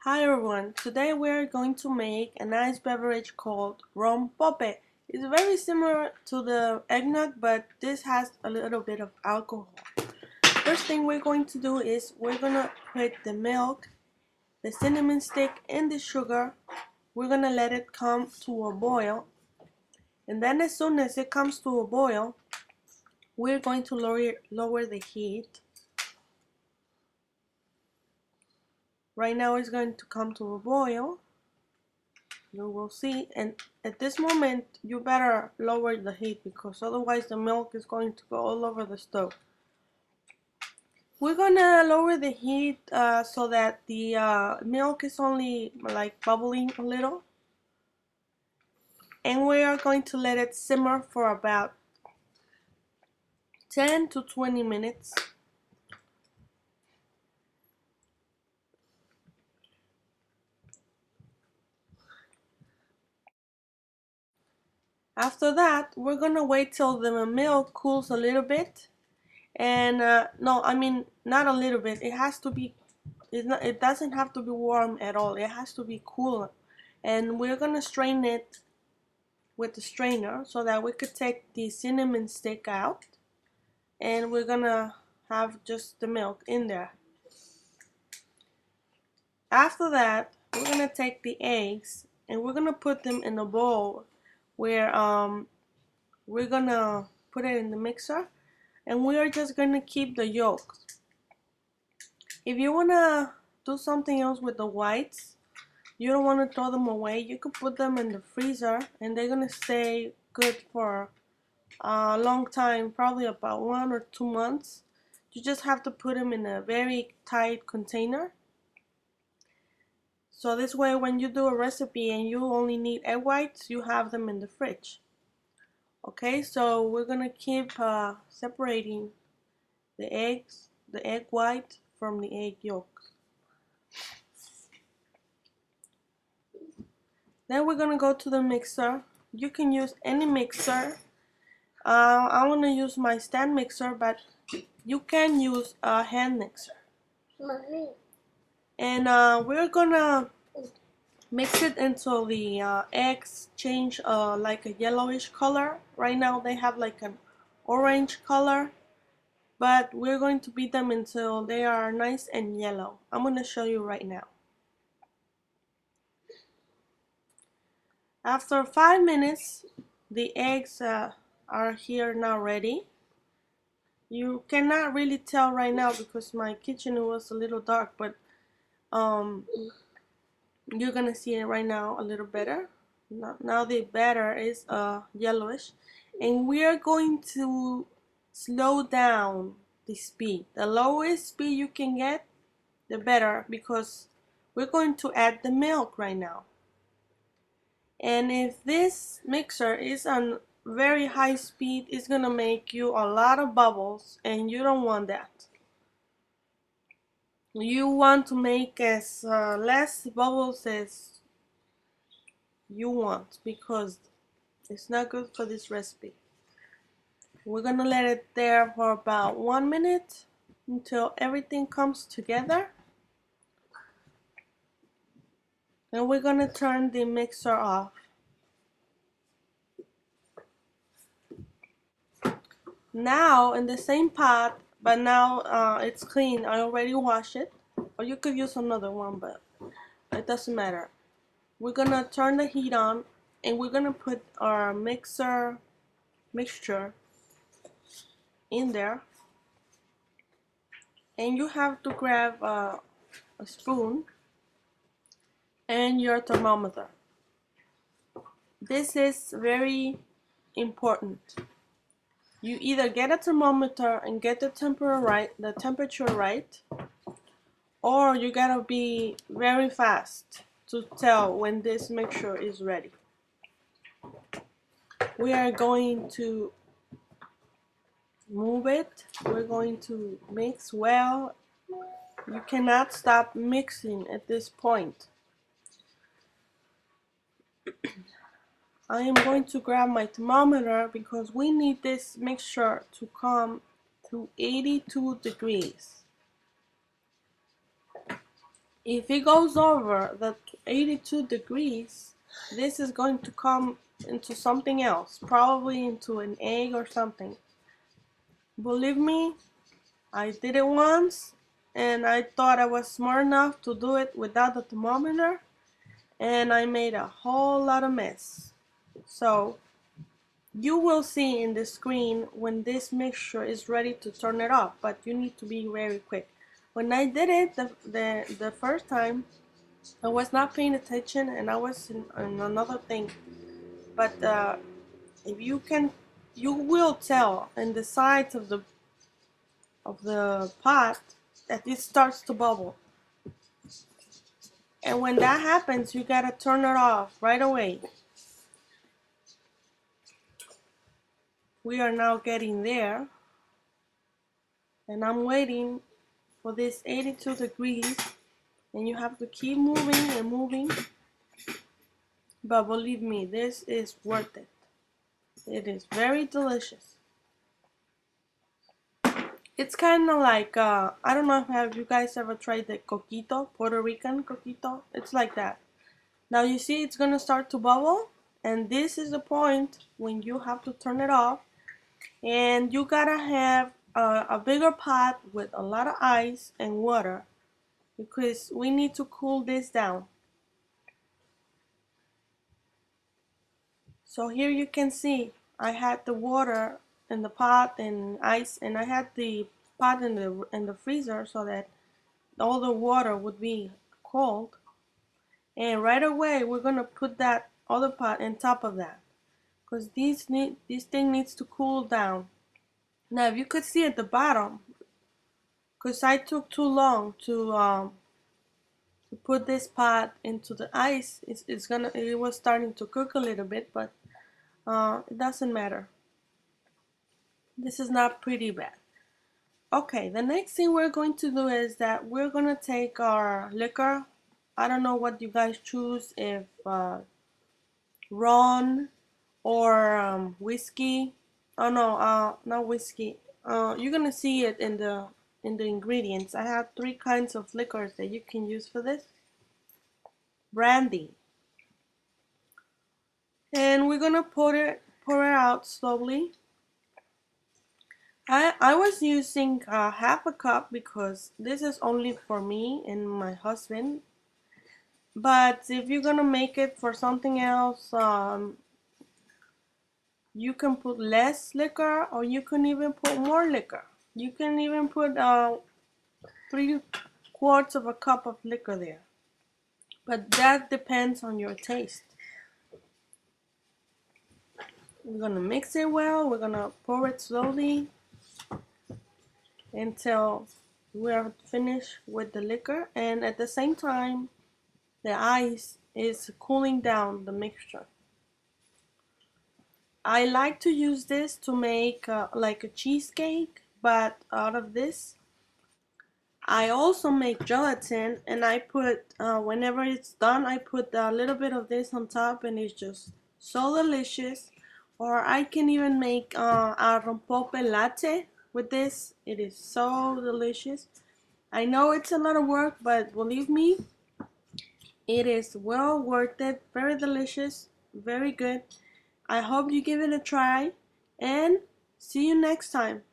Hi everyone, today we're going to make a nice beverage called rompope. It's very similar to the eggnog, but this has a little bit of alcohol. First thing we're going to do is we're gonna put the milk, the cinnamon stick, and the sugar. We're gonna let it come to a boil, and then as soon as it comes to a boil, we're going to lower the heat. Right now it's going to come to a boil. You will see, and at this moment you better lower the heat because otherwise the milk is going to go all over the stove. We're gonna lower the heat so that the milk is only like bubbling a little, and we are going to let it simmer for about 10 to 20 minutes. After that, we're gonna wait till the milk cools a little bit, and no, I mean not a little bit. It has to be. It doesn't have to be warm at all. It has to be cool, and we're gonna strain it with the strainer so that we could take the cinnamon stick out, and we're gonna have just the milk in there. After that, we're gonna take the eggs and we're gonna put them in a bowl where we're gonna put it in the mixer, and we are just gonna keep the yolks. If you wanna do something else with the whites, you don't want to throw them away, you could put them in the freezer and they're gonna stay good for a long time, probably about 1 or 2 months. You just have to put them in a very tight container, so this way when you do a recipe and you only need egg whites, you have them in the fridge. Okay, so we're gonna keep separating the eggs, the egg white from the egg yolks. Then we're gonna go to the mixer. You can use any mixer. I want to use my stand mixer, but you can use a hand mixer. Mommy. And we're gonna mix it until the eggs change like a yellowish color. Right now they have like an orange color, but we're going to beat them until they are nice and yellow. I'm gonna show you right now. After 5 minutes, the eggs are here now ready. You cannot really tell right now because my kitchen was a little dark, but you're gonna see it right now a little better. Now the batter is yellowish, and we are going to slow down the speed. The lowest speed you can get, the better, because we're going to add the milk right now. And if this mixer is on very high speed, it's gonna make you a lot of bubbles, and you don't want that. You want to make as less bubbles as you want because it's not good for this recipe. We're gonna let it there for about 1 minute until everything comes together. Then we're gonna turn the mixer off. Now in the same pot, but now it's clean. I already washed it, or you could use another one, but it doesn't matter. We're gonna turn the heat on, and we're gonna put our mixture in there, and you have to grab a spoon and your thermometer. This is very important. You either get a thermometer and get the temperature right, or you gotta be very fast to tell when this mixture is ready. We are going to move it. We're going to mix well. You cannot stop mixing at this point. I am going to grab my thermometer because we need this mixture to come to 82 degrees. If it goes over the 82 degrees, this is going to come into something else, probably into an egg or something. Believe me, I did it once and I thought I was smart enough to do it without the thermometer, and I made a whole lot of mess. So you will see in the screen when this mixture is ready to turn it off, but you need to be very quick. When I did it the first time, I was not paying attention and I was in another thing. But if you can, you will tell in the sides of the pot that it starts to bubble. And when that happens, you gotta turn it off right away. We are now getting there, and I'm waiting for this 82 degrees, and you have to keep moving and moving. But believe me, this is worth it. It is very delicious. It's kind of like, I don't know if have you guys ever tried the coquito, Puerto Rican coquito? It's like that. Now you see it's going to start to bubble, and this is the point when you have to turn it off, and you gotta have a bigger pot with a lot of ice and water, because we need to cool this down. So here you can see I had the water in the pot and ice, and I had the pot in the freezer so that all the water would be cold. And right away we're gonna put that other pot on top of that, because this thing needs to cool down. Now if you could see at the bottom, because I took too long to put this pot into the ice, it was starting to cook a little bit, but it doesn't matter. This is not pretty bad. Okay, the next thing we're going to do is that we're gonna take our liquor. I don't know what you guys choose, if rum or whiskey. Oh no, not whiskey. You're gonna see it in the ingredients. I have 3 kinds of liquors that you can use for this. Brandy, and we're gonna pour it out slowly. I was using half a cup because this is only for me and my husband. But if you're gonna make it for something else, you can put less liquor, or you can even put more liquor. You can even put 3/4 of a cup of liquor there. But that depends on your taste. We're gonna mix it well. We're gonna pour it slowly until we're finished with the liquor, and at the same time the ice is cooling down the mixture. I like to use this to make like a cheesecake, but out of this. I also make gelatin, and I put, whenever it's done, I put a little bit of this on top, and it's just so delicious. Or I can even make a rompope latte with this. It is so delicious. I know it's a lot of work, but believe me, it is well worth it. Very delicious, very good. I hope you give it a try, and see you next time.